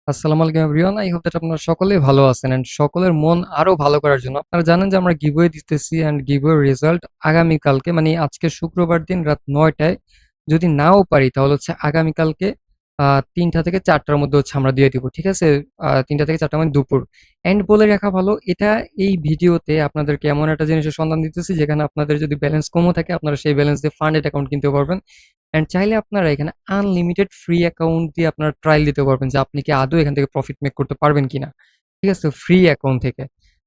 আসসালামু আলাইকুম everyone. I hope that আপনারা সকলেই ভালো আছেন এন্ড সকলের মন আরো ভালো করার জন্য আপনারা জানেন যে আমরা গিভওয়ে দিতেছি এন্ড গিভওয়ে রেজাল্ট আগামীকালকে মানে আজকে শুক্রবার দিন রাত ৯টায়। যদি নাও পারি তাহলে হচ্ছে আগামীকালকে ৩টা থেকে ৪টার মধ্যে হচ্ছে আমরা দিয়ে দিব, ঠিক আছে? ৩টা থেকে ৪টা মানে দুপুর। এন্ড বলে রাখা ভালো, এটা এই ভিডিওতে আপনাদেরকে এমন একটা জিনিসের সন্ধান দিতেছি যেখানে আপনাদের যদি ব্যালেন্স কমও থাকে আপনারা সেই ব্যালেন্স দিয়ে ফান্ডেড অ্যাকাউন্ট কিনতে পারবেন। অ্যান্ড চাইলে আপনারা এখানে আনলিমিটেড ফ্রি অ্যাকাউন্ট দিয়ে আপনারা ট্রায়াল দিতে পারবেন যে আপনি কি আদৌ এখান থেকে প্রফিট মেক করতে পারবেন কিনা, ঠিক আছে? ফ্রি অ্যাকাউন্ট থেকে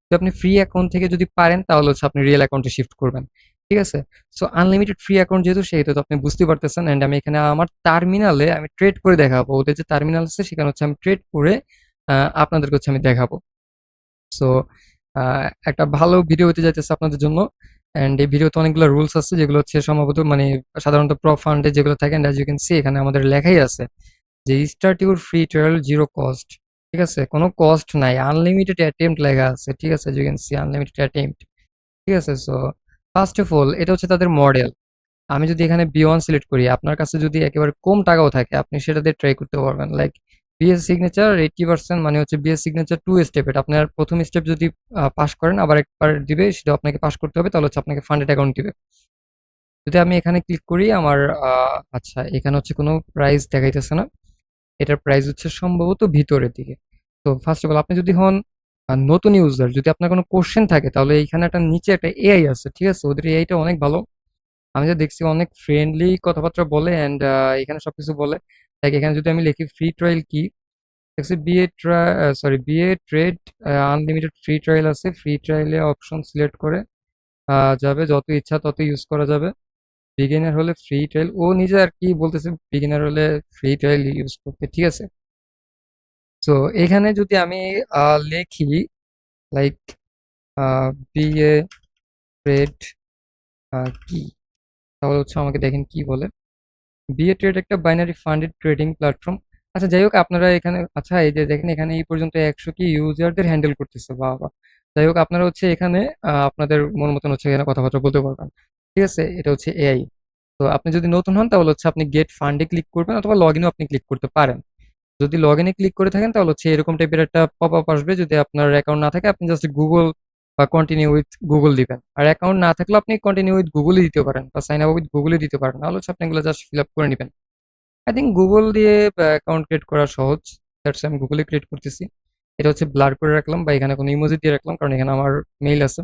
তো আপনি ফ্রি অ্যাকাউন্ট থেকে যদি পারেন তাহলে হচ্ছে আপনি রিয়েল অ্যাকাউন্টে শিফট করবেন, ঠিক আছে? সো আনলিমিটেড ফ্রি অ্যাকাউন্ট যেহেতু সেহেতু তো আপনি বুঝতে পারতেছেন। অ্যান্ড আমি এখানে আমার টার্মিনালে আমি ট্রেড করে দেখাবো, ওদের যে টার্মিনাল আছে সেখানে হচ্ছে আমি ট্রেড করে আপনাদেরকে হচ্ছে আমি দেখাবো। সো একটা ভালো ভিডিও হতে যাইতেছে আপনাদের জন্য। অ্যান্ড এই ভিডিওতে অনেকগুলো রুলস আছে যেগুলো হচ্ছে সম্ভবত মানে সাধারণত প্রপ ফান্ডে যেগুলো থাকে, and as you can see এখানে আমাদের লেখাই আছে যে start your free trial zero cost, ঠিক আছে? কোনো কস্ট নাই, আনলিমিটেড অ্যাটেম্প্ট লেখা আছে, ঠিক আছে? You can see unlimited attempt, ঠিক আছে? সো ফার্স্ট অফ অল এটা হচ্ছে তাদের মডেল। আমি যদি এখানে বি1 সিলেক্ট করি, আপনার কাছে যদি একেবারে কম টাকাও থাকে আপনি সেটা দিয়ে ট্রাই করতে পারবেন। লাইক বিএস সিগনেচার 80% মানে হচ্ছে বিএস সিগনেচার 2 স্টেপ। এটা আপনার প্রথম স্টেপ যদি পাস করেন আবার একবার দিবে, সেটা আপনাকে পাস করতে হবে, তাহলে হচ্ছে আপনাকে ফান্ডেড অ্যাকাউন্ট দিবে। যদি আমি এখানে ক্লিক করি আমার আচ্ছা এখানে হচ্ছে কোনো প্রাইস দেখাইতেছে না, এটার প্রাইস হচ্ছে সম্ভবত ভিতরের দিকে। তো ফার্স্ট অফ অল আপনি যদি হন নতুন ইউজার, যদি আপনার কোনো কোশ্চেন থাকে তাহলে এইখানে একটা নিচে একটা এআই আছে, ঠিক আছে? ওদের এআইটা অনেক ভালো। আমি যা দেখছি অনেক ফ্রেন্ডলি কথাবার্তা বলে অ্যান্ড এখানে সবকিছু বলে। লাইক এখানে যদি আমি লিখি ফ্রি ট্রায়াল কি, দেখছি BA trade unlimited free trial আছে। ফ্রি ট্রায়ালে অপশন সিলেক্ট করে যাবে, যত ইচ্ছা তত ইউজ করা যাবে। বিগিনার হলে ফ্রি ট্রায়াল, ও নিজে আর কি বলতেছে বিগিনার হলে ফ্রি ট্রায়াল ইউজ করতে, ঠিক আছে? তো এখানে যদি আমি লিখি লাইক বিএ ট্রেড কি, তাহলে হচ্ছে আমাকে দেখেন কি বলে। বিএ ট্রেড একটা বাইনারি ফান্ডেড ট্রেডিং প্ল্যাটফর্ম। আচ্ছা যাই হোক, আপনারা এখানে আচ্ছা এই যে দেখেন এখানে এই পর্যন্ত 100 কি ইউজারদের হ্যান্ডেল করতেছে, বাবা। যাই হোক আপনারা হচ্ছে এখানে আপনাদের মন মতন হচ্ছে এখানে কথাবার্তা বলতে পারবেন, ঠিক আছে? এটা হচ্ছে এআই। তো আপনি যদি নতুন হন তাহলে হচ্ছে আপনি গেট ফান্ডে ক্লিক করবেন অথবা লগ ইনও আপনি ক্লিক করতে পারেন। যদি লগ ইনে ক্লিক করে থাকেন তাহলে হচ্ছে এরকম টাইপের একটা পপ আপ আসবে। যদি আপনার অ্যাকাউন্ট না থাকে আপনি জাস্ট গুগল বা কন্টিনিউ উইথ গুগল দিবেন, আর অ্যাকাউন্ট না থাকলে আপনি কন্টিনিউ উইথ গুগলই দিতে পারেন বা সাইন আপ উইথ গুগলই দিতে পারেন, নাহলে হচ্ছে আপনি এগুলো জাস্ট ফিল আপ করে নেবেন। আই থিঙ্ক গুগল দিয়ে অ্যাকাউন্ট ক্রিয়েট করা সহজ, দ্যাটস আমি গুগলে ক্রিয়েট করতেছি। এটা হচ্ছে ব্লার করে রাখলাম বা এখানে কোনো ইমোজি দিয়ে রাখলাম কারণ এখানে আমার মেইল আছে।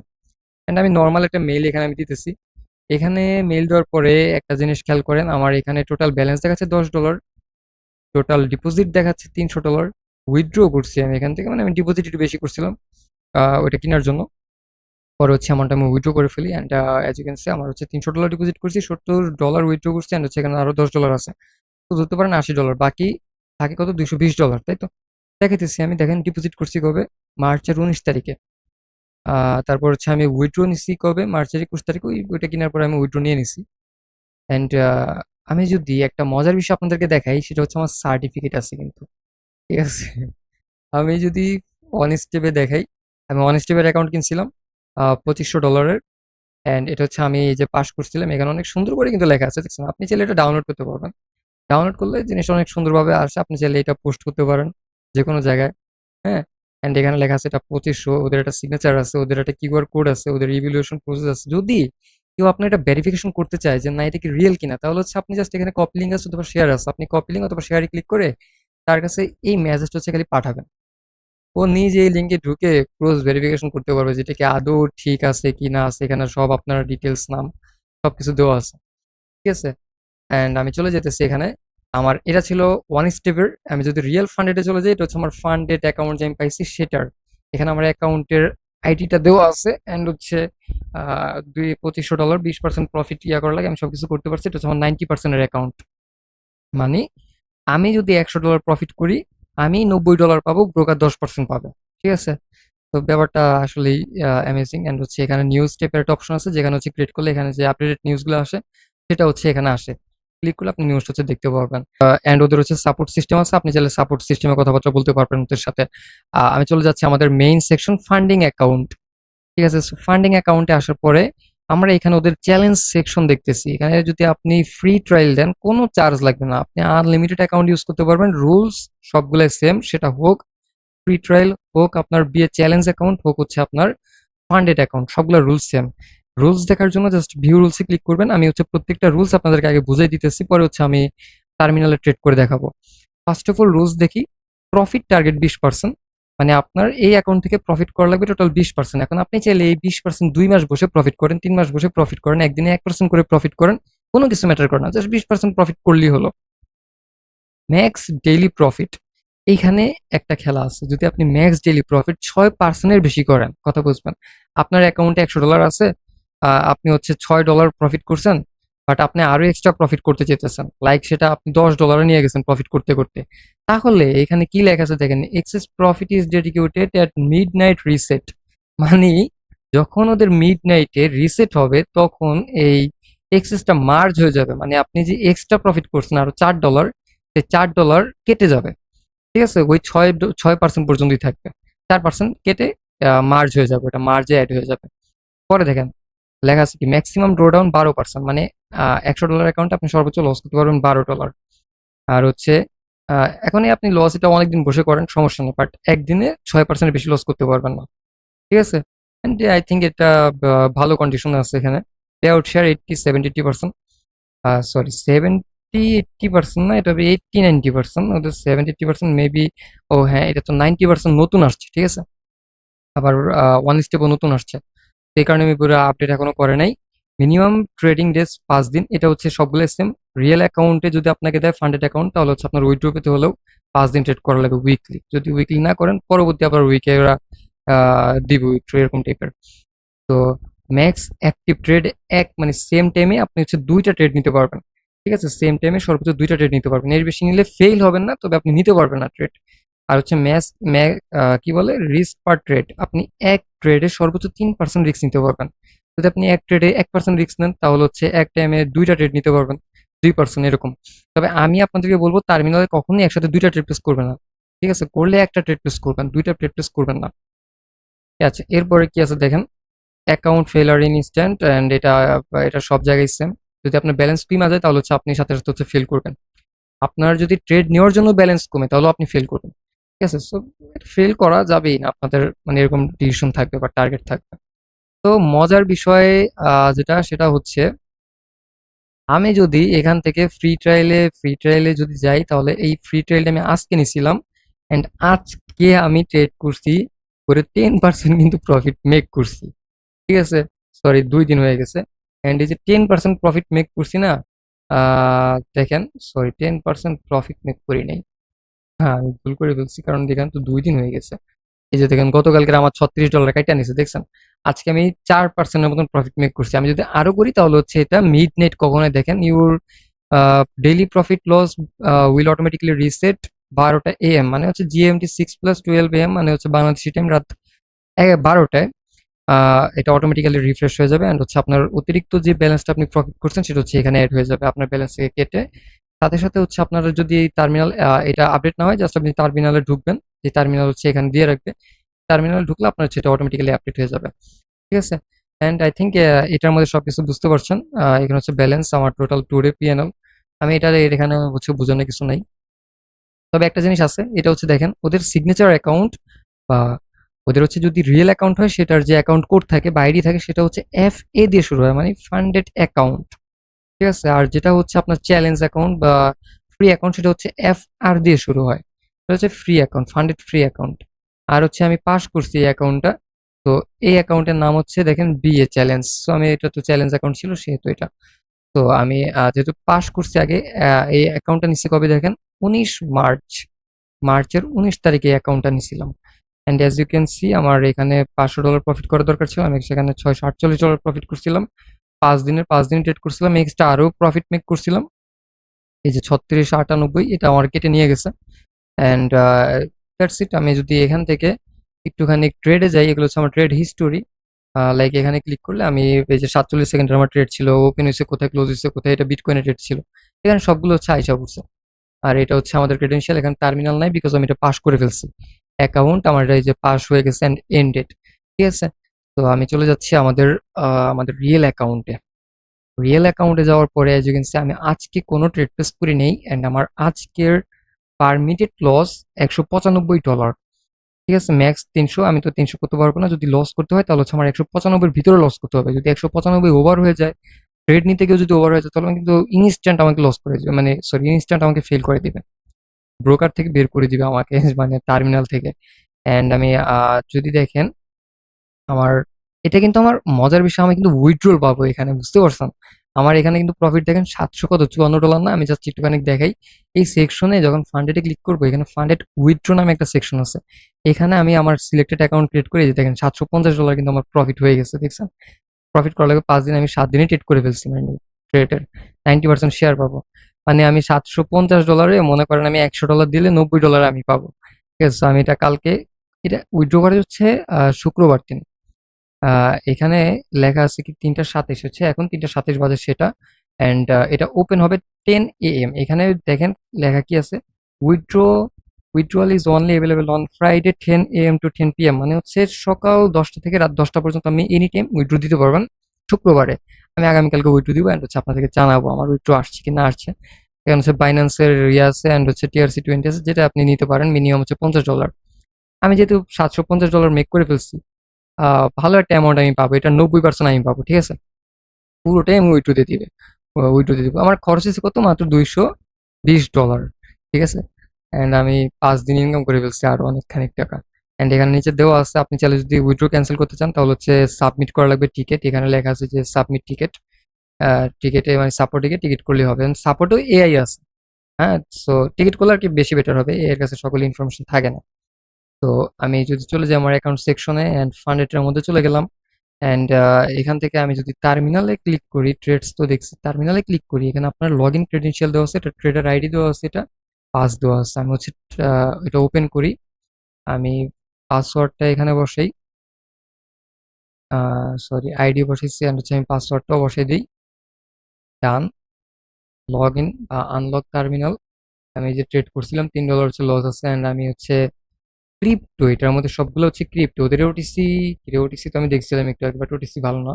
অ্যান্ড আমি নর্মাল একটা মেইল এখানে আমি দিতেছি। এখানে মেইল দেওয়ার পরে একটা জিনিস খেয়াল করেন, আমার এখানে টোটাল ব্যালেন্স দেখাচ্ছে $10, টোটাল ডিপোজিট দেখাচ্ছে $300। উইথড্র করছি আমি এখান থেকে, মানে আমি ডিপোজিট একটু বেশি করছিলাম ওইটা কেনার জন্য। পরে হচ্ছে অ্যামাউন্ট আমি উইথড্র করে ফেলি and as you can see আমার হচ্ছে $300 ডিপোজিট করছি, $70 উইথড্র করছি অ্যান্ড হচ্ছে এখানে আরো $10 আছে। তো ধরতে পারেন $80, বাকি থাকে কত $220, তাই তো? দেখাইতেছি আমি, দেখেন ডিপোজিট করছি কবে, মার্চের 19 তারিখে। তারপর হচ্ছে আমি উইথড্র নিছি কবে, মার্চের 21 তারিখে। ওইটা কেনার পরে আমি উইথড্র নিয়ে নিছি। অ্যান্ড আমি যদি একটা মজার বিষয় আপনাদেরকে দেখাই, সেটা হচ্ছে আমার সার্টিফিকেট আছে কিন্তু, ঠিক আছে? আমি যদি ওয়ান স্টেপে দেখাই, আমি ওয়ান স্টেপের অ্যাকাউন্ট কিনছিলাম $2500। অ্যান্ড এটা হচ্ছে আমি এই যে পাস করছিলাম, এখানে অনেক সুন্দর করে কিন্তু লেখা আছে, দেখছেন? আপনি চাইলে এটা ডাউনলোড করতে পারবেন। ডাউনলোড করলে জিনিসটা অনেক সুন্দরভাবে আসে, আপনি চাইলে এটা পোস্ট করতে পারেন যে কোনো জায়গায়। হ্যাঁ, অ্যান্ড এখানে লেখা আছে এটা 2500, ওদের একটা সিগনেচার আছে, ওদের একটা কিউআর কোড আছে, ওদের ইভ্যালুয়েশন প্রসেস আছে। যদি কেউ আপনার এটা ভেরিফিকেশন করতে চায় যে না এটা কি রিয়েল কিনা, তাহলে হচ্ছে আপনি জাস্ট এখানে কপি লিঙ্ক আছে অথবা শেয়ার আছে, আপনি কপি লিঙ্ক অথবা শেয়ারে ক্লিক করে তার কাছে এই মেসেজটা হচ্ছে খালি পাঠাবেন। ও নিজে এই লিঙ্কে ঢুকে ক্রস ভেরিফিকেশন করতে পারবে যেটা কি আদৌ ঠিক আছে কি না আছে, এখানে সব আপনার ডিটেলস, নাম সবকিছু দেওয়া আছে, ঠিক আছে? অ্যান্ড আমি চলে যেতেছি এখানে। আমার এটা ছিল ওয়ান স্টেপের। আমি যদি রিয়েল ফান্ডেডে চলে যাই, এটা হচ্ছে আমার ফান্ডেড অ্যাকাউন্ট যে আমি পাইছি সেটার। এখানে আমার অ্যাকাউন্টের আইডিটা দেওয়া আছে অ্যান্ড হচ্ছে $2500 20% প্রফিট করা লাগে, আমি সবকিছু করতে পারছি। এটা হচ্ছে আমার 90%-এর অ্যাকাউন্ট। মানে আমি যদি $100 প্রফিট করি, আমি $90 পাবো, ব্রোকার 10% পাবে, ঠিক আছে? তো ব্যাপারটা আসলেই অ্যামেজিং। অ্যান্ড হচ্ছে এখানে নিউজ টাইপের একটা অপশন আছে যেখানে হচ্ছে ক্রিয়েট করলে এখানে যে আপডেটেড নিউজগুলো আসে সেটা হচ্ছে এখানে আসে। ক্লিক করলে আপনি নিউজটা হচ্ছে দেখতে পারবেন। অ্যান্ড ওদের হচ্ছে সাপোর্ট সিস্টেম আছে, আপনি চাইলে সাপোর্ট সিস্টেমে কথাবার্তা বলতে পারবেন ওদের সাথে। আমি চলে যাচ্ছি আমাদের মেইন সেকশন ফান্ডিং অ্যাকাউন্ট, ঠিক আছে? ফান্ডিং অ্যাকাউন্টে আসার পরে আমরা এখানে ওদের চ্যালেঞ্জ সেকশন দেখতেছি। এখানে যদি আপনি ফ্রি ট্রায়াল দেন কোনো চার্জ লাগবে না, আপনি আনলিমিটেড অ্যাকাউন্ট ইউজ করতে পারবেন। রুলস সবগুলাই সেম, সেটা হোক ফ্রি ট্রায়াল, হোক আপনার বিয়ে চ্যালেঞ্জ অ্যাকাউন্ট, হোক হচ্ছে আপনার ফান্ডেড অ্যাকাউন্ট, সবগুলো রুলস সেম। রুলস দেখার জন্য জাস্ট ভিউ রুলসে ক্লিক করবেন। আমি হচ্ছে প্রত্যেকটা রুলস আপনাদেরকে আগে বুঝাই দিতেছি, পরে হচ্ছে আমি টার্মিনালে ট্রেড করে দেখাবো। ফার্স্ট অফ অল রুলস দেখি। প্রফিট টার্গেট 20%, মানে আপনার এই অ্যাকাউন্ট থেকে প্রফিট করা লাগবে টোটাল 20%। এখন আপনি চাইলে এই 20% 2 মাস বসে প্রফিট করেন, 3 মাস বসে প্রফিট করেন, একদিনে 1% করে প্রফিট করেন, কোনো কিছু ম্যাটার করে না, জাস্ট 20% প্রফিট করলেই হলো। ম্যাক্স ডেইলি প্রফিট, এইখানে একটা খেলা আছে। যদি আপনি ম্যাক্স ডেইলি প্রফিট 6% বেশি করেন, কথা বুঝবেন, আপনার অ্যাকাউন্টে $100 আছে, আপনি হচ্ছে $6 প্রফিট করছেন, বাট আপনি আরো এক্সট্রা প্রফিট করতে চেতেছেন, লাইক সেটা আপনি $10 নিয়ে গেছেন প্রফিট করতে করতে, তাহলে এখানে কি লেখা আছে দেখেন, excess profit is dedicated at midnight reset. মানে যখন ওদের মিড নাইটে রিসেট হবে তখন এই এক্সেসটা মার্জ হয়ে যাবে, মানে আপনি যে এক্সট্রা প্রফিট করছেন আরো $4, সেই $4 কেটে যাবে। ঠিক আছে, ওই 6% পর্যন্তই থাকবে, 4% কেটে মার্জ হয়ে যাবে, ওটা মার্জে অ্যাড হয়ে যাবে। পরে দেখেন লেখা আছে কি ম্যাক্সিমাম ড্রোডাউন 12%, মানে $100 অ্যাকাউন্টে আপনি সর্বোচ্চ লস করতে পারবেন $12। আর হচ্ছে এখনই আপনি লস এটা অনেকদিন বসে করেন সমস্যা নেই, বাট একদিনে 6% বেশি লস করতে পারবেন না। ঠিক আছে, অ্যান্ড আই থিঙ্ক এটা ভালো কন্ডিশন আছে এখানে। পে আউট শেয়ার 80-70%, সরি 70-80% না, এটা হবে 80-90%, ওদের 70-80% মেবি। ও হ্যাঁ, এটা তো 90% নতুন আসছে, ঠিক আছে, আবার ওয়ান স্টেপও নতুন আসছে, সেই কারণে আমি পুরো আপডেট এখনো করে নাই। মিনিমাম ট্রেডিং ডেজ 5 দিন, এটা হচ্ছে সবগুলো সেম। রিয়েল অ্যাকাউন্টে যদি আপনাকে দেয় ফান্ডেড অ্যাকাউন্ট, তাহলে হচ্ছে আপনার উইথড্র পেতে হলেও 5 দিন ট্রেড করা লাগবে উইকলি। যদি উইকলি না করেন পরবর্তী আবার উইকে ওরা দিবে উইথড্র, এরকম টাইপের। তো ম্যাক্স অ্যাক্টিভ ট্রেড এক, মানে সেম টাইমে আপনি হচ্ছে 2টা ট্রেড নিতে পারবেন। ঠিক আছে, সেম টাইমে সর্বোচ্চ 2টা ট্রেড নিতে পারবেন, এর বেশি নিলে ফেল হবেন না, তবে আপনি নিতে পারবেন না ট্রেড। আর হচ্ছে কি বলে রিস্ক পার ট্রেড, আপনি এক ট্রেডে সর্বোচ্চ 3% রিস্ক নিতে পারবেন। যদি আপনি এক ট্রেডে 1% রিস্ক নেন তাহলে হচ্ছে এক টাইমে 2টা ট্রেড নিতে পারবেন 2% এরকম। তবে আমি আপনাদেরকে বলবো টার্মিনালে কখনোই একসাথে 2টা ট্রেড প্লেস করবেন না। ঠিক আছে, করলে একটা ট্রেড প্লেস করবেন, 2টা ট্রেড প্লেস করবেন না। ঠিক আছে, এরপরে কি আছে দেখেন, অ্যাকাউন্ট ফেলার ইন ইনস্ট্যান্ট, অ্যান্ড এটা এটা সব জায়গায় সেম। যদি আপনার ব্যালেন্স কমে যায় তাহলে হচ্ছে আপনি সাথে সাথে হচ্ছে ফেল করবেন। আপনার যদি ট্রেড নেওয়ার জন্য ব্যালেন্স কমে তাহলে আপনি ফেল করবেন। ঠিক আছে, সো ফেল করা যাবেই না, আপনাদের মানে এরকম ডিসিশন থাকবে বা টার্গেট থাকবে। তো মজার বিষয় যেটা সেটা হচ্ছে, আমি যদি এখান থেকে ফ্রি ট্রায়ালে যদি যাই, তাহলে এই ফ্রি ট্রায়ালটা আমি আজকে নিছিলাম, অ্যান্ড আজকে আমি ট্রেড করছি করে 10% কিন্তু প্রফিট মেক করছি। ঠিক আছে, সরি 2 দিন হয়ে গেছে, অ্যান্ড এই যে 10% প্রফিট মেক করছি না, দেখেন, সরি 10% প্রফিট মেক করি নাই, হ্যাঁ আমি ভুল করে ফেলছি, কারণ দেখেন তো 2 দিন হয়ে গেছে। এই যে দেখেন গতকালকে আমার $36 কাইটা নিছে দেখছেন, আজকে আমি 4%-এর মতন প্রফিট মেক করছি। আমি যদি আরো করি তাহলে হচ্ছে এটা মিড নেট কখনোই, দেখেন your daily profit loss will automatically reset 12টা AM, মানে হচ্ছে GMT 6+12 AM, মানে হচ্ছে বাংলাদেশি টাইম রাত 12টায় এটা অটোমেটিক্যালি রিফ্রেশ হয়ে যাবে, অ্যান্ড হচ্ছে আপনার অতিরিক্ত যে ব্যালেন্সটা আপনি প্রফিট করছেন সেটা হচ্ছে এখানে অ্যাড হয়ে যাবে আপনার ব্যালেন্স থেকে কেটে। সাথে সাথে হচ্ছে আপনারা যদি এই টার্মিনাল এটা আপডেট না হয়, জাস্ট আপনি টার্মিনালে ঢুকবেন, যে টার্মিনাল হচ্ছে এখানে দিয়ে রাখবে, টার্মিনাল ঢুকলে আপনার সেটা অটোমেটিক্যালি আপডেট হয়ে যাবে। ঠিক আছে, অ্যান্ড আই থিঙ্ক এটার মধ্যে সবকিছু বুঝতে পারছেন। এখানে হচ্ছে ব্যালেন্স আমার টোটাল টুডে পিএনএল, আমি এটা এখানে হচ্ছে বোঝানোর কিছু নাই। তবে একটা জিনিস আছে, এটা হচ্ছে দেখেন ওদের সিগনেচার অ্যাকাউন্ট বা ওদের হচ্ছে যদি রিয়েল অ্যাকাউন্ট হয় সেটার যে অ্যাকাউন্ট কোড থাকে বা আইডি থাকে সেটা হচ্ছে FA দিয়ে শুরু হয়, মানে ফান্ডেড অ্যাকাউন্ট। ঠিক আছে, আর যেটা হচ্ছে আপনার চ্যালেঞ্জ অ্যাকাউন্ট বা ফ্রি অ্যাকাউন্ট সেটা হচ্ছে FR দিয়ে শুরু হয়, এটা হচ্ছে free account, funded free account. আর হচ্ছে আমি পাস করছি এই অ্যাকাউন্টটা, তো এই অ্যাকাউন্টের নাম হচ্ছে দেখেন BA চ্যালেঞ্জ, তো আমি এটা তো চ্যালেঞ্জ অ্যাকাউন্ট ছিল সেহেতু এটা। তো আমি যেহেতু পাস করছি আগে, এই অ্যাকাউন্টটা নিচ্ছি কবে দেখেন, 19 মার্চ, মার্চের 19 তারিখে এই অ্যাকাউন্টটা নিছিলাম। And as you can see আমার এখানে $500 প্রফিট করার দরকার ছিল, আমি সেখানে $648 প্রফিট করছিলাম। 5 দিন ট্রেড করছিলাম, এক্সট্রা আরও প্রফিট মেক করছিলাম। এই যে 3698 এটা আমার কেটে নিয়ে গেছে, অ্যান্ড দ্যাটস ইট। আমি যদি এখান থেকে একটুখানি ট্রেডে যাই, এগুলো হচ্ছে আমার ট্রেড হিস্টোরি, লাইক এখানে ক্লিক করলে আমি এই যে 47 সেকেন্ডের আমার ট্রেড ছিল, ওপেন হয়েছে কোথায়, ক্লোজ হয়েছে কোথায়, এটা বিটকয়েনের ট্রেড ছিল, এখানে সবগুলো হচ্ছে আইসা পড়ছে। আর এটা হচ্ছে আমাদের ক্রেডেনশিয়াল, এখানে টার্মিনাল নাই বিকজ আমি এটা পাস করে ফেলছি, অ্যাকাউন্ট আমার এই যে পাস হয়ে গেছে অ্যান্ড এন্ডেড। ঠিক আছে, তো আমি চলে যাচ্ছি আমাদের রিয়েল অ্যাকাউন্টে। রিয়েল অ্যাকাউন্টে যাওয়ার পরে অ্যাজ ইউ ক্যান সি আমি আজকে কোনো ট্রেড প্লেস করি নেই, অ্যান্ড আমার আজকের পারমিটেড লস $195। ঠিক আছে, ম্যাক্স 300, আমি তো 300 করতে পারবো না। যদি লস করতে হয় তাহলে হচ্ছে আমার 195 ভিতরে লস করতে হবে। যদি 195 ওভার হয়ে যায়, ট্রেড নিতে গিয়ে যদি ওভার হয়ে যায়, তাহলে আমি কিন্তু ইনস্ট্যান্ট আমাকে লস করে দিবে, মানে সরি ইনস্ট্যান্ট আমাকে ফেল করে দিবে, ব্রোকার থেকে বের করে দিবে আমাকে মানে টার্মিনাল থেকে। অ্যান্ড আমি যদি দেখেন আমার, এটা কিন্তু আমার মজার বিষয়, আমি কিন্তু উইথড্রল পাবো এখানে, বুঝতে পারছেন? আমার এখানে কিন্তু প্রফিট দেখেন 754 না, আমি জাস্ট একটুখানি দেখাই। এই সেকশনে যখন ফান্ডেডে ক্লিক করবো, এখানে ফান্ডেড উইথড্র নামে একটা সেকশন আছে। এখানে আমি আমার সিলেক্টেড অ্যাকাউন্ট ক্রিয়েট করে যে দেখেন $750 কিন্তু আমার প্রফিট হয়ে গেছে, দেখছেন? প্রফিট করার লাগে 5 দিন, আমি 7 দিনে ট্রেড করে ফেলছি, মানে ট্রেডের 90% শেয়ার পাবো। মানে আমি $750 মনে করেন আমি $100 দিলে $90 আমি পাবো। ঠিক আছে, so আমি এটা কালকে, এটা উইথড্র করা হচ্ছে শুক্রবার দিন। এখানে লেখা আছে কি 3টা 27 হচ্ছে, এখন 3টা 27 বাজে সেটা। অ্যান্ড এটা ওপেন হবে 10 AM। এখানে দেখেন লেখা কি আছে, withdraw withdrawal is only available on Friday 10 AM to 10 PM, মানে হচ্ছে সকাল 10টা থেকে রাত 10টা পর্যন্ত আমি এনি টাইম উইথড্র দিতে পারবেন শুক্রবারে। আমি আগামীকালকে উইথড্র দিব, অ্যান্ড হচ্ছে আপনাদেরকে জানাবো আমার উইথড্র আসছে কি না আসছে। এখানে হচ্ছে বাইন্যান্সের ইয়ে আছে, অ্যান্ড হচ্ছে TRC20 আছে, যেটা আপনি নিতে পারেন মিনিমাম হচ্ছে $50। আমি যেহেতু $750 মেক করে ফেলছি, ভালো একটা অ্যামাউন্ট আমি পাবো, এটা 90% আমি পাবো, ঠিক আছে? পুরোটাই আমি উইথড্র দিবে, উইথড্র দিয়ে দিবো। আমার খরচ হচ্ছে কত, মাত্র $220, ঠিক আছে? অ্যান্ড আমি 5 দিন ইনকাম করে ফেলছি আরো অনেক খানিক টাকা। অ্যান্ড এখানে নিচে দেওয়া আছে, আপনি চাইলে যদি উইথড্র ক্যান্সেল করতে চান তাহলে হচ্ছে সাবমিট করা লাগবে টিকিট। এখানে লেখা আছে যে সাবমিট টিকিট, টিকিটে মানে সাপোর্টে টিকিট করলেই হবে। সাপোর্টও এআই আছে, হ্যাঁ। সো টিকিট করলে আর কি বেশি বেটার হবে, এর কাছে সকল ইনফরমেশন থাকে না। তো আমি যদি চলে যাই আমার অ্যাকাউন্ট সেকশনে অ্যান্ড ফান্ড এটার মধ্যে চলে গেলাম, অ্যান্ড এখান থেকে আমি যদি টার্মিনালে ক্লিক করি, ট্রেডস তো দেখছি, টার্মিনালে ক্লিক করি, এখানে আপনার লগ ইন ক্রেডেনশিয়াল দেওয়া আছে, এটা ট্রেডার আইডি দেওয়া আছে, এটা পাস দেওয়া আছে। আমি হচ্ছে এটা ওপেন করি, আমি পাসওয়ার্ডটা এখানে বসাই, সরি আইডি বসাইছি, অ্যান্ড হচ্ছে আমি পাসওয়ার্ডটাও বসাই দিই। ডান, লগ ইন বা আনলক টার্মিনাল। আমি যে ট্রেড করছিলাম $3 হচ্ছে লস আছে, অ্যান্ড আমি হচ্ছে ক্রিপ্টো, এটার মধ্যে সবগুলো হচ্ছে ক্রিপ্টো। ওদের ওটিসি, ওটিসি তো আমি দেখছিলাম একটু আগে, বাট ওটিসি ভালো না,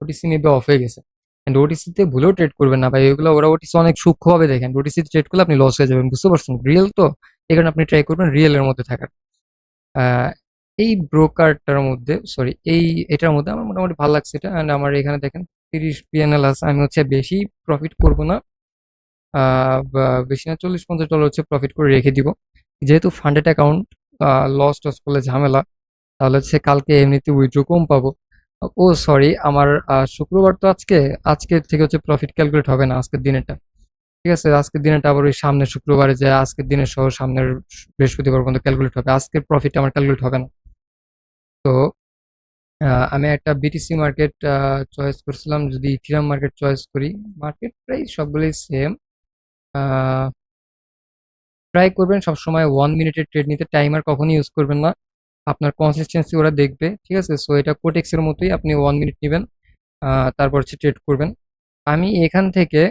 ওটিসি মেবি অফ হয়ে গেছে। এন্ড ওটিসিতে ভুলেও ট্রেড করবেন না ভাই, এগুলো ওরা ওটিসি অনেক সূক্ষ্মভাবে দেখেন, ওটিসিতে ট্রেড করলে আপনি লস হয়ে যাবেন, বুঝতে পারছেন? রিয়েল তো, এই কারণে আপনি ট্রাই করবেন রিয়েল এর মধ্যে থাকার। আহ, এই ব্রোকারটার মধ্যে, সরি এটার মধ্যে আমার মোটামুটি ভালো লাগছে এটা। অ্যান্ড আমার এখানে দেখেন 30 PNL আছে, আমি হচ্ছে বেশি প্রফিট করব না, বেশি না, $40-50 হচ্ছে প্রফিট করে রেখে দিব, যেহেতু ফান্ডেড অ্যাকাউন্ট, লস টস করলে ঝামেলা, তাহলে হচ্ছে কালকে এমনিতে উইথড্র কম পাবো। ও সরি, আমার শুক্রবার তো আজকে, আজকের থেকে হচ্ছে প্রফিট ক্যালকুলেট হবে না আজকের দিনেরটা, ঠিক আছে? আজকের দিনেরটা আবার ওই সামনের শুক্রবারে যে আজকের দিনের সহ সামনের বৃহস্পতিবার পর্যন্ত ক্যালকুলেট হবে, আজকের প্রফিট আমার ক্যালকুলেট হবে না। তো আমি একটা বিটিসি মার্কেট চয়েস করছিলাম, যদি ইথিরাম মার্কেট চয়েস করি, মার্কেট প্রাইস সবগুলোই সেম। ট্রাই করবেন সবসময় 1 মিনিটের ট্রেড নিতে, টাইমার কখনই ইউজ করবেন না, আপনার কনসিস্টেন্সি ওরা দেখবে, ঠিক আছে? সো এটা কোটেক্সের মতোই, আপনি 1 মিনিট নেবেন, তারপর হচ্ছে ট্রেড করবেন। আমি এখান থেকে,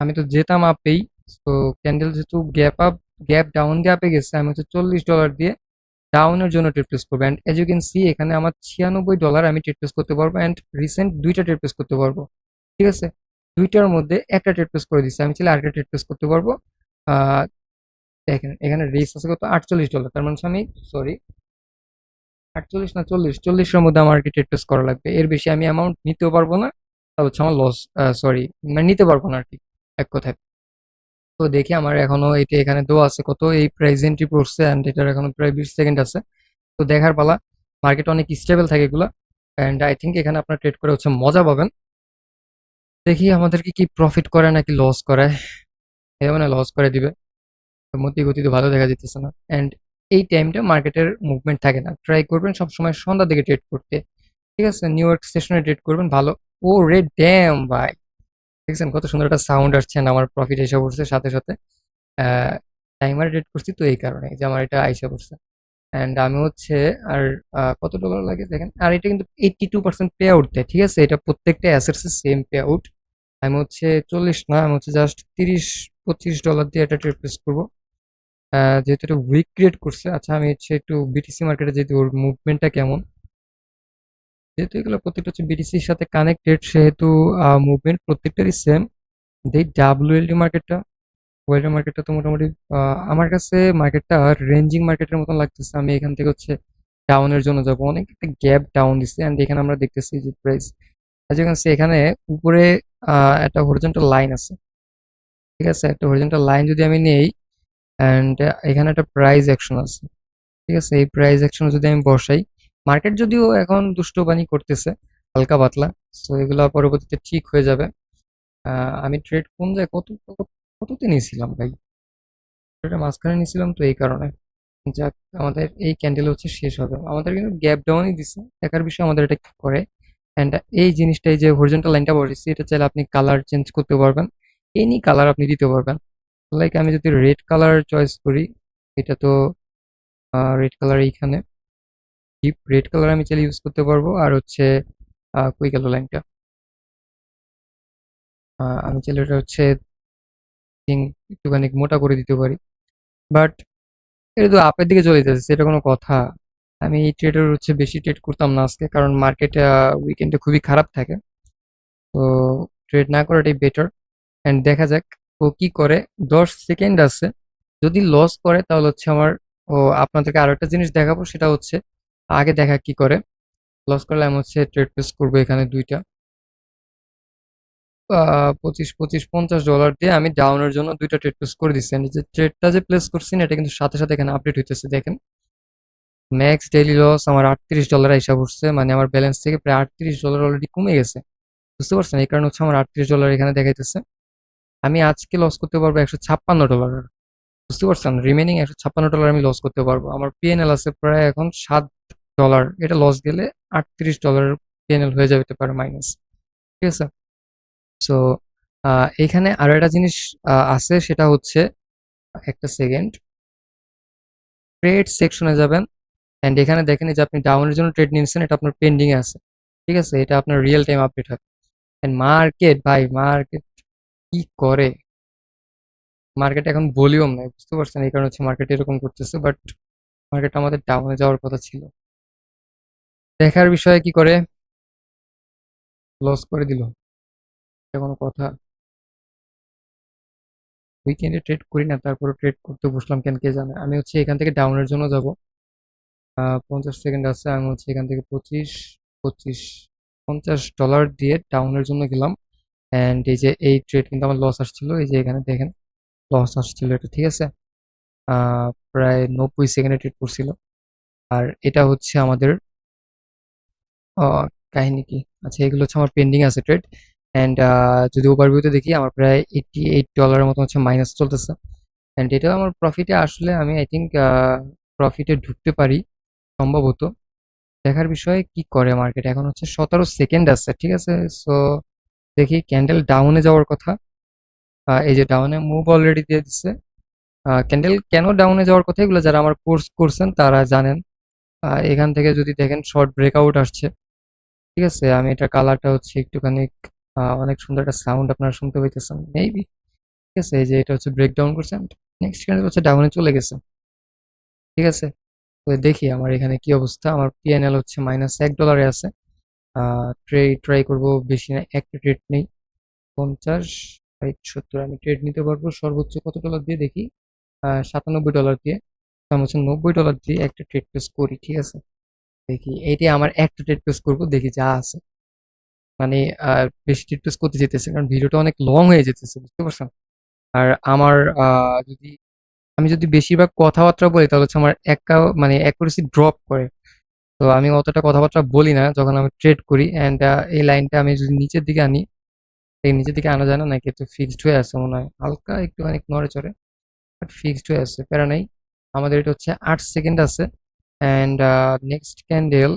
আমি তো যেতাম আপেই, তো ক্যান্ডেল যেহেতু গ্যাপ ডাউন দিয়ে আপে গেছে, আমি হচ্ছে $40 দিয়ে ডাউনের জন্য ট্রেড প্লেস করবো। And as you can see এখানে আমার $96 আমি ট্রেড প্লেস করতে পারবো, অ্যান্ড রিসেন্ট দুইটা ট্রেড প্লেস করতে পারবো, ঠিক আছে? দুইটার মধ্যে একটা ট্রেড প্লেস করে দিচ্ছি, আমি চাইলে আরেকটা ট্রেড প্লেস করতে পারবো। আহ, দেখেন এখানে রেস আছে কত, $48, তার মানে হচ্ছে আমি, সরি 48 না 40, 40-এর মধ্যে আমার আর কি ট্রেড প্লেস করা লাগবে, এর বেশি আমি অ্যামাউন্ট নিতেও পারবো না, তা হচ্ছে আমার লস, সরি মানে নিতে পারবো না আর কি, এক কথায়। তো দেখি আমার এখনো এটা এখানে দেওয়া আছে কত, এই প্রাইস এন্ট্রি পড়ছে, অ্যান্ড এটার এখনো প্রায় 20 সেকেন্ড আছে। তো দেখার পালা, মার্কেট অনেক স্টেবল থাকে এগুলা, অ্যান্ড আই থিঙ্ক এখানে আপনার ট্রেড করে হচ্ছে মজা পাবেন। দেখি আমাদেরকে কি প্রফিট করে নাকি লস করে, এ মানে লস করে দিবে, মতি গতি তো ভালো দেখা যেতেছে না। অ্যান্ড এই টাইমটা মার্কেটের মুভমেন্ট থাকে না, ট্রাই করবেন সবসময় সন্ধ্যার দিকে ট্রেড করতে, ঠিক আছে? নিউ ইয়র্ক সেশনে ট্রেড করবেন ভালো। ও রে ড্যাম ভাই, দেখছেন কত সুন্দর একটা সাউন্ড আসছে, and আমার প্রফিট এসে পড়ছে সাথে সাথে। টাইমার ট্রেড করছি তো এই কারণে যে আমার এটা আইসা পড়ছে। অ্যান্ড আমি হচ্ছে, আর কত ডলার লাগে দেখেন, আর এটা কিন্তু 82% পে আউট দেয়, ঠিক আছে? এটা প্রত্যেকটা অ্যাসেটস সেম পে আউট। আমি হচ্ছে 40 না, আমি হচ্ছে জাস্ট $30-25 দিয়ে এটা ট্রেড প্লেস করবো। যেহেতু এটা উইক ক্রিয়েট করছে, আচ্ছা আমি হচ্ছে একটু বিটিসি মার্কেটে যেহেতু ওর মুভমেন্টটা কেমন, যেহেতু এগুলো প্রত্যেকটা হচ্ছে বিটিসির সাথে কানেক্টেড, সেহেতু মুভমেন্ট প্রত্যেকটারই সেম। দেখ ডাব্লিউএলডি মার্কেটটা, ওয়েলডি মার্কেটটা তো মোটামুটি আমার কাছে মার্কেটটা রেঞ্জিং মার্কেটের মতন লাগতেছে। আমি এখান থেকে হচ্ছে ডাউনের জন্য যাব, অনেক একটা গ্যাপ ডাউন দিচ্ছে অ্যান্ড এখানে আমরা দেখতেছি যে প্রাইস যেখানে এখানে উপরে একটা হরিজন্টাল লাইন আছে। ঠিক আছে, একটা হরিজন্টাল লাইন যদি আমি নেই অ্যান্ড এখানে একটা প্রাইস অ্যাকশন আছে। ঠিক আছে, এই প্রাইস অ্যাকশন যদি আমি বসাই, মার্কেট যদিও এখন দুষ্টবানি করতেছে হালকা পাতলা, সো এগুলো পরবর্তীতে ঠিক হয়ে যাবে। আমি ট্রেড কোন যায় কততে নিয়েছিলাম ভাই, এটা মাঝখানে নিয়েছিলাম তো এই কারণে। যাক, আমাদের এই ক্যান্ডেল হচ্ছে শেষ হবে, আমাদের কিন্তু গ্যাপ ডাউনই দিছে, দেখার বিষয় আমাদের এটা কি করে। অ্যান্ড এই জিনিসটা, এই যে হরিজন্টাল লাইনটা বলেছি, এটা চাইলে আপনি কালার চেঞ্জ করতে পারবেন, এনি কালার আপনি দিতে পারবেন। লাইক আমি যদি রেড কালার চয়েস করি, এটা তো রেড কালার এইখানে ডিপ রেড কালার আমি চাইলে ইউজ করতে পারবো। আর হচ্ছে কই গেল লাইনটা, আমি চাইলে এটা হচ্ছে একটুখানি মোটা করে দিতে পারি, বাট এটা তো আপের দিকে চলে যেতেছে, এটা কোনো কথা? আমি এই ট্রেডের হচ্ছে বেশি ট্রেড করতাম না আজকে, কারণ মার্কেট উইকেন্ডে খুবই খারাপ থাকে। তো ট্রেড না করাটাই বেটার। অ্যান্ড দেখা যাক ও কি করে। 10 সেকেন্ড আছে, যদি লস করে তাহলে হচ্ছে আমার, ও আপনাদেরকে আরো একটা জিনিস দেখাবো, সেটা হচ্ছে আগে দেখা কি করে। লস করলে আমি হচ্ছে ট্রেড প্লেস করবো এখানে দুইটা, 25-50 ডলার দিয়ে আমি ডাউনের জন্য দুইটা ট্রেড প্লেস করে দিচ্ছি। আমি যে ট্রেডটা যে প্লেস করছি না, এটা কিন্তু সাথে সাথে এখানে আপডেট হইতেছে, দেখেন ম্যাক্স ডেইলি লস আমার $38 হিসাব উঠছে, মানে আমার ব্যালেন্স থেকে প্রায় $38 অলরেডি কমে গেছে। বুঝতে পারছেন, এই কারণে হচ্ছে আমার $38 এখানে দেখাইতেছে। আমি আজকে লস করতে পারবো $156। বুঝতে পারছেন, রিমেনিং $156 আমি লস করতে পারবো। আমার পিএনএল আছে প্রায় এখন $7, এটা লস গেলে $38 পিএনএল হয়ে যেতে পারে মাইনাস। ঠিক আছে, সো এখানে আরো একটা জিনিস আছে, সেটা হচ্ছে, একটা সেকেন্ড, ট্রেড সেকশনে যাবেন অ্যান্ড এখানে দেখেন এই যে আপনি ডাউনের জন্য ট্রেড নিয়েছেন, এটা আপনার পেন্ডিং এ আছে। ঠিক আছে, এটা আপনার রিয়েল টাইম আপডেট হয়। এন্ড মার্কেট ভাই, মার্কেট কি করে, মার্কেট এখন ভলিউম নাই, বুঝতে পারছেন, এই কারণে হচ্ছে মার্কেট এরকম করতেছে, বাট মার্কেট আমাদের ডাউনে যাওয়ার কথা ছিল। দেখার বিষয়ে কি করে, লস করে দিল, এটা কোনো কথা? উইকেন্ডে ট্রেড করি না, তারপরে ট্রেড করতে বসলাম কেন কে জানে। আমি হচ্ছে এখান থেকে ডাউনের জন্য যাব, 50 সেকেন্ড আছে, আমি হচ্ছে এখান থেকে 25 $50 দিয়ে ডাউনের জন্য গেলাম। অ্যান্ড এই যে এই ট্রেড কিন্তু আমার লস আসছিল, এই যে এখানে দেখেন লস আসছিল এটা। ঠিক আছে, প্রায় 90 সেকেন্ডে ট্রেড করছিল। আর এটা হচ্ছে আমাদের কাহিনী কি, আচ্ছা এগুলো হচ্ছে আমার পেন্ডিং আছে ট্রেড। অ্যান্ড যদি ওভারভিউতে দেখি, আমার প্রায় $88 মতো হচ্ছে মাইনাস চলতেছে। অ্যান্ড এটা আমার প্রফিটে আসলে আমি আই থিঙ্ক প্রফিটে ঢুকতে পারি সম্ভবত। দেখার বিষয়ে কি করে মার্কেট, এখন হচ্ছে 17 সেকেন্ড আছে। ঠিক আছে, সো দেখি, ক্যান্ডেল ডাউনে যাওয়ার কথা। এই যে ডাউনে মুভ অলরেডি দিয়ে দিচ্ছে। ক্যান্ডেল কেন ডাউনে যাওয়ার কথা, এগুলো যারা আমার কোর্স করছেন তারা জানেন। এখান থেকে যদি দেখেন শর্ট ব্রেকআউট আসছে। ঠিক আছে, আমি এটা কালারটা হচ্ছে একটুখানি অনেক সুন্দর একটা সাউন্ড আপনারা শুনতে পাইতেছেন মেবি। ঠিক আছে, এই যে এটা হচ্ছে ব্রেকডাউন করছে, নেক্সট ক্যান্ডেল হচ্ছে ডাউনে চলে গেছে। ঠিক আছে, তো দেখি আমার এখানে কি অবস্থা। আমার পিএনএল হচ্ছে -$1 আছে। ট্রাই করবো, বেশি না, একটা ট্রেড নেই। 50, 60, 70 আমি ট্রেড নিতে পারবো সর্বোচ্চ কত ডলার দিয়ে দেখি, $97 দিয়ে। তো আমি হচ্ছে $90 দিয়ে একটা ট্রেড প্লেস করি। ঠিক আছে, দেখি এইটাই আমার একটা ট্রেড প্লেস করবো, দেখি যা আছে। মানে বেশি ট্রেড প্লেস করতে যেতেছে, কারণ ভিডিওটা অনেক লং হয়ে যেতেছে, বুঝতে পারছেন। আর আমার যদি আমি যদি বেশিরভাগ কথাবার্তা বলি, তাহলে হচ্ছে আমার মানে অ্যাকুরেসি ড্রপ করে। তো আমি অতটা কথাবার্তা বলি না যখন আমি ট্রেড করি। অ্যান্ড এই লাইনটা আমি যদি নিচের দিকে আনি, এই নিচের দিকে আনা যায় না নাকি, তো ফিক্সড হয়ে আছে মনে হয়, হালকা একটুখানি নড়ে চড়ে, বাট ফিক্সড হয়ে আছে, প্যারা নাই। আমাদের এটা হচ্ছে 8 সেকেন্ড আছে। অ্যান্ড নেক্সট ক্যান্ডেল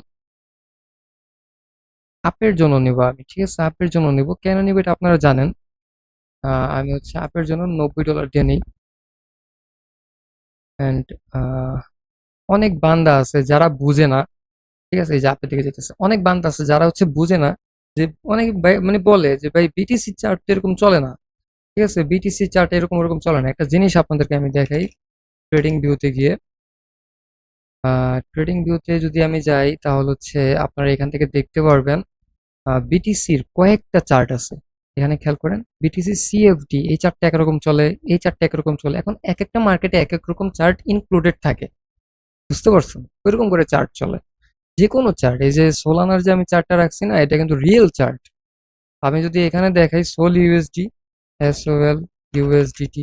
আপের জন্য নিব আমি। ঠিক আছে, আপের জন্য নিব, কেন নিব এটা আপনারা জানেন। আমি হচ্ছে আপের জন্য $90 দিয়ে নিই। অ্যান্ড অনেক বান্দা আছে যারা বুঝে না। ঠিক আছে, এই যে আপের দিকে যেতেছে, অনেক বান্দা আছে যারা হচ্ছে বুঝে না, যে অনেক মানে বলে যে ভাই বিটিসি চার্ট এরকম চলে না। ঠিক আছে, বিটিসি চার্ট এরকম ওরকম চলে না। একটা জিনিস আপনাদেরকে আমি দেখাই, ট্রেডিং ভিউতে গিয়ে ট্রেডিং ভিউতে যদি আমি যাই তাহলে হচ্ছে আপনারা এখান থেকে দেখতে পারবেন বিটিসির কয়েকটা চার্ট আছে। এখানে খেয়াল করেন বিটিসি সিএফডি এই চার্টটা একরকম চলে, এই চার্টটা একরকম চলে। এখন এক একটা মার্কেটে এক এক রকম চার্ট ইনক্লুডেড থাকে, বুঝতে পারছেন? ওইরকম করে চার্ট চলে। যে কোনো চার্ট, এই যে সোলানার যে আমি চার্টটা রাখছি না, এটা কিন্তু রিয়েল চার্ট। আমি যদি এখানে দেখাই সোল ইউএসডি, এসওএল ইউএসডিটি,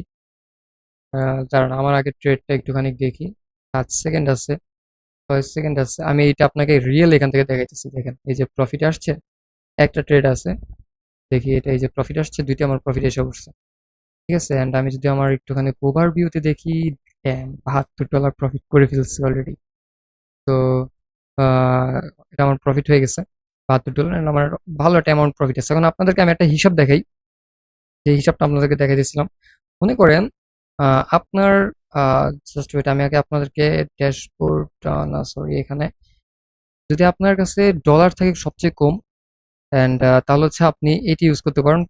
দাঁড়ান আমার আগে ট্রেডটা একটুখানি দেখি। 7 সেকেন্ড আছে, 6 সেকেন্ড আছে। আমি এইটা আপনাকে রিয়েল এখান থেকে দেখাইতেছি। দেখেন এই যে প্রফিট আসছে, একটা ট্রেড আছে, দেখি এটা, এই যে প্রফিট আসছে, দুইটা আমার প্রফিট এসে পড়ছে। ঠিক আছে, অ্যান্ড আমি যদি আমার একটুখানি ওভার ভিউতে দেখি, $72 প্রফিট করে ফেলছি অলরেডি। তো এটা আমার প্রফিট হয়ে গেছে $72, and আমার ভালো একটা অ্যামাউন্ট প্রফিট আছে। এখন আপনাদেরকে আমি একটা হিসাব দেখাই, যে হিসাবটা আপনাদেরকে দেখাই দিয়েছিলাম। মনে করেন আপনার জাস্ট ওয়েট, আমি আগে আপনাদেরকে ড্যাশবোর্ড, না সরি, এখানে যদি আপনার কাছে ডলার থাকে সবচেয়ে কম, অ্যান্ড তাহলে হচ্ছে আপনি এটি ইউজ করতে পারেন।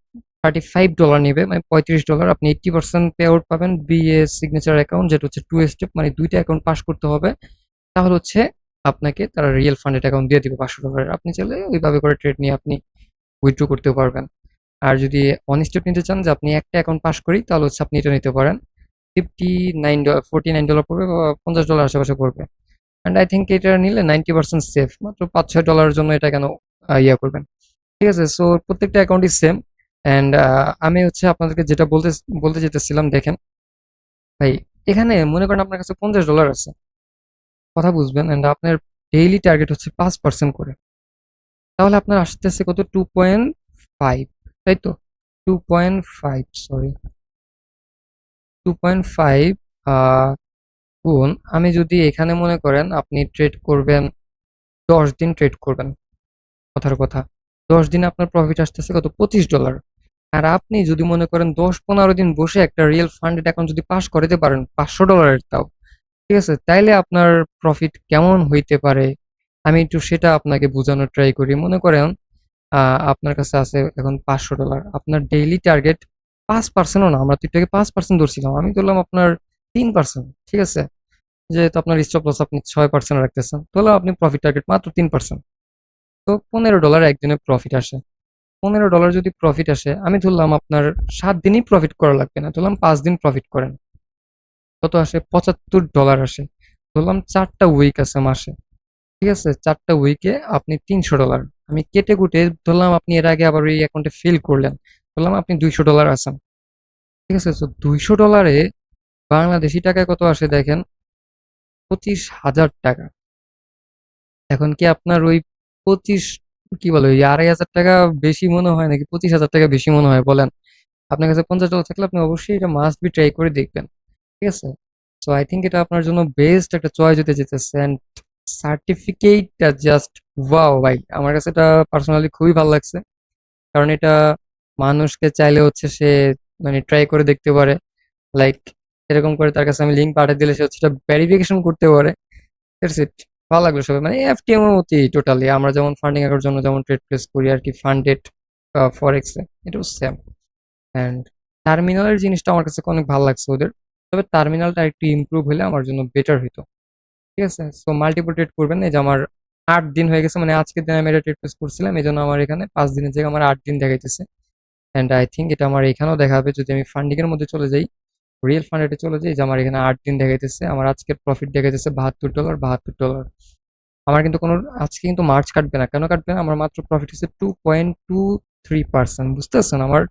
$35 নেবে, মানে $35, আপনি 80% পে আউট পাবেন। বিএ সিগনেচার অ্যাকাউন্ট, যেটা হচ্ছে 2 স্টেপ, মানে দুইটা অ্যাকাউন্ট পাস করতে হবে। তাহলে হচ্ছে আপনাকে তারা রিয়েল ফান্ডেড অ্যাকাউন্ট দিয়ে দিবে $500। আপনি চাইলে ওইভাবে করে ট্রেড নিয়ে আপনি উইথড্র করতে পারবেন। আর যদি অন স্টেপ নিতে চান, যে আপনি একটা অ্যাকাউন্ট পাস করি, তাহলে হচ্ছে আপনি এটা নিতে পারেন। $49 পড়বে, বা $50 আশেপাশে পড়বে। অ্যান্ড আই থিঙ্ক এটা নিলে 90% সেফ। মাত্র $5-6 জন্য এটা কেন ইয়ে করবেন? ঠিক আছে, সো প্রত্যেকটা অ্যাকাউন্টই সেম। অ্যান্ড আমি হচ্ছে আপনাদেরকে যেটা বলতে বলতে যেতেছিলাম, দেখেন ভাই, এখানে মনে করেন আপনার কাছে $50 আছে, কথা বুঝবেন, অ্যান্ড আপনার ডেইলি টার্গেট হচ্ছে 5% করে। তাহলে আপনার আসতেছে কত? 2.5, তাই তো? 2.5, সরি, 2.5 গুণ, আমি যদি এখানে মনে করেন আপনি ট্রেড করবেন, 10 দিন ট্রেড করবেন, কথার কথা, 10 দিনে আপনার প্রফিট আসতেছে কত? $25। আর আপনি যদি মনে করেন 10-15 দিন বসে একটা রিয়েল ফান্ডেড অ্যাকাউন্ট যদি পাস করাতে পারেন $500, তাও ঠিক আছে, তাইলে আপনার প্রফিট কেমন হইতে পারে আমি একটু সেটা আপনাকে বোঝানোর ট্রাই করি। মনে করেন আপনার কাছে আছে এখন $500, আপনার ডেইলি টার্গেট 5%ও না, আমরা তো একটু আগে 5% ধরছিলাম, আমি ধরলাম আপনার 3%, ঠিক আছে? যেহেতু আপনার স্টপ লস আপনি 6% রাখতেছেন, তাহলে আপনি প্রফিট টার্গেট মাত্র 3%। তো $15 একদিনে প্রফিট আসে। $15 যদি প্রফিট আসে, আমি ধরলাম আপনার 7 দিনই প্রফিট করা লাগবে না, ধরলাম 5 দিন প্রফিট করেন, কত আসে? $75 আসে। ধরলাম 4টা উইক আছে মাসে, ঠিক আছে, 4টা উইকে আপনি $300। আমি কেটে কুটে ধরলাম আপনি এর আগে আবার ওই অ্যাকাউন্টে ফেল করলেন, ধরলাম আপনি $200 আছেন, ঠিক আছে। তো $200 বাংলাদেশি টাকায় কত আসে দেখেন? 25,000 টাকা। এখন কি আপনার ওই 25, কি বলে, ওই $2,500 বেশি মনে হয় নাকি 25,000 টাকা বেশি মনে হয় বলেন? আপনার কাছে $50 থাকলে আপনি অবশ্যই এটা মাস্ট বি ট্রাই করে দেখবেন, ঠিক আছে? সো আই থিঙ্ক এটা আপনার জন্য বেস্ট একটা চয়েস হতে যেতেছে। অ্যান্ড সার্টিফিকেটটা জাস্ট ওয়াও ভাই, আমার কাছে এটা পার্সোনালি খুবই ভালো লাগছে। কারণ এটা মানুষকে চাইলে হচ্ছে সে মানে ট্রাই করে দেখতে পারে, লাইক এরকম করে তার কাছে আমি লিঙ্ক পাঠিয়ে দিলে সে হচ্ছে এটা ভেরিফিকেশন করতে পারে। That's it. ভালো লাগলো সবাই, মানে এফটিএম এর মতোই টোটালি, আমরা যেমন ফান্ডিং এর জন্য যেমন ট্রেড প্লেস করি আর কি, ফান্ডেড ফরেক্সে, এটাও সেম। অ্যান্ড টার্মিনালের জিনিসটা আমার কাছে অনেক ভালো লাগছে ওদের, তবে টার্মিনালটা একটু ইমপ্রুভ হলে আমার জন্য বেটার হইতো, ঠিক আছে? সো মাল্টিপল ট্রেড করবেন, এই যে আমার 8 দিন হয়ে গেছে, মানে আজকের দিন আমি এটা ট্রেড প্লেস করছিলাম, এই জন্য আমার এখানে 5 দিনের জায়গায় আমার 8 দিন দেখাইতেছে। অ্যান্ড আই থিঙ্ক এটা আমার এখানেও দেখাবে যদি আমি ফান্ডিং এর মধ্যে চলে যাই, রিয়েল ফান্ডেডে চলে যাই, যে আমার এখানে 8 দিন দেখাইতেছে, আমার আজকের প্রফিট দেখাইতেছে $72, $72। আমার কিন্তু কোনো, আজকে কিন্তু মার্চ কাটবে না, কেন কাটবে না? আমার মাত্র প্রফিট হচ্ছে 2.23%, বুঝতে পারছেন? আমার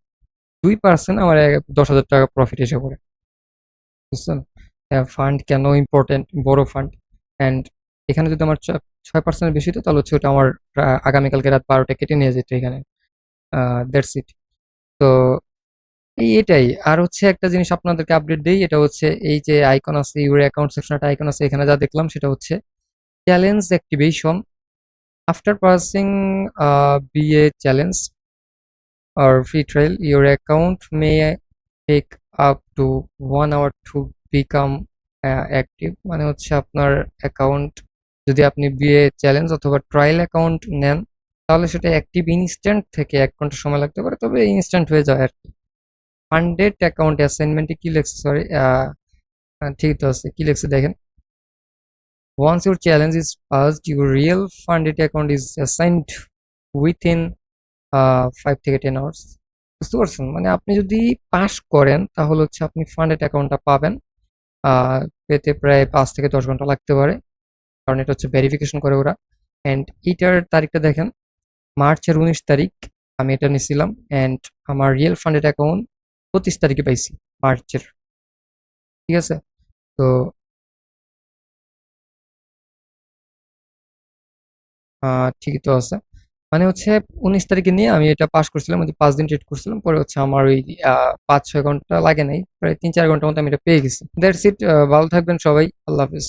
2% আমার 10,000 টাকা প্রফিট এসে পড়ে, বুঝছেন? ফান্ড কেন ইম্পর্টেন্ট, বড় ফান্ড। অ্যান্ড এখানে যদি আমার 6% বেশি হতো, তাহলে হচ্ছে ওটা আমার আগামীকালকে রাত 12টা কেটে নিয়ে যেত এখানে। That's it. তো এটাই। আর হচ্ছে একটা জিনিস আপনাদেরকে আপডেট দেই, এটা হচ্ছে এই যে আইকন আছে, ইউর অ্যাকাউন্ট সেকশন একটা আইকন আছে, এখানে যা দেখলাম সেটা হচ্ছে challenge activation after passing BA challenge or free trial, your account may take up to 1 hour to become active। মানে হচ্ছে আপনার অ্যাকাউন্ট যদি আপনি বিএ চ্যালেঞ্জ অথবা ট্রায়াল অ্যাকাউন্ট নেন, তাহলে সেটা অ্যাক্টিভ ইনস্ট্যান্ট থেকে 1 ঘন্টা সময় লাগতে পারে, তবে ইনস্ট্যান্ট হয়ে যায় আর কি। ফান্ডেড অ্যাকাউন্ট অ্যাসাইনমেন্টে কি লেখছে, সরি, ঠিক তো আছে, কি লেখছে দেখেন, Once your challenge is passed, your real fund data account is assigned within 5 থেকে 10 hours. বুঝতে পারছেন? মানে আপনি যদি পাস করেন তাহলে হচ্ছে আপনি ফান্ডেড অ্যাকাউন্টটা পাবেন। পেতে প্রায় 5 থেকে 10 ঘন্টা লাগতে পারে। কারণ এটা হচ্ছে ভেরিফিকেশন করে ওরা। অ্যান্ড এইটার তারিখটা দেখেন, মার্চের 19 তারিখ আমি এটা নিছিলাম। অ্যান্ড আমার রিয়েল ফান্ডেড অ্যাকাউন্ট 25 তারিখে পাইছি মার্চের। ঠিক আছে? তো ঠিকই তো আছে। মানে হচ্ছে 19 তারিখে নিয়ে আমি এটা পাস করছিলাম, ওই যে 5 দিন ট্রেড করছিলাম। পরে হচ্ছে আমার ওই 5-6 ঘন্টা লাগে নাই, প্রায় 3-4 ঘন্টার মধ্যে আমি এটা পেয়ে গেছি। That's it. ভালো থাকবেন সবাই। আল্লাহ হাফেজ।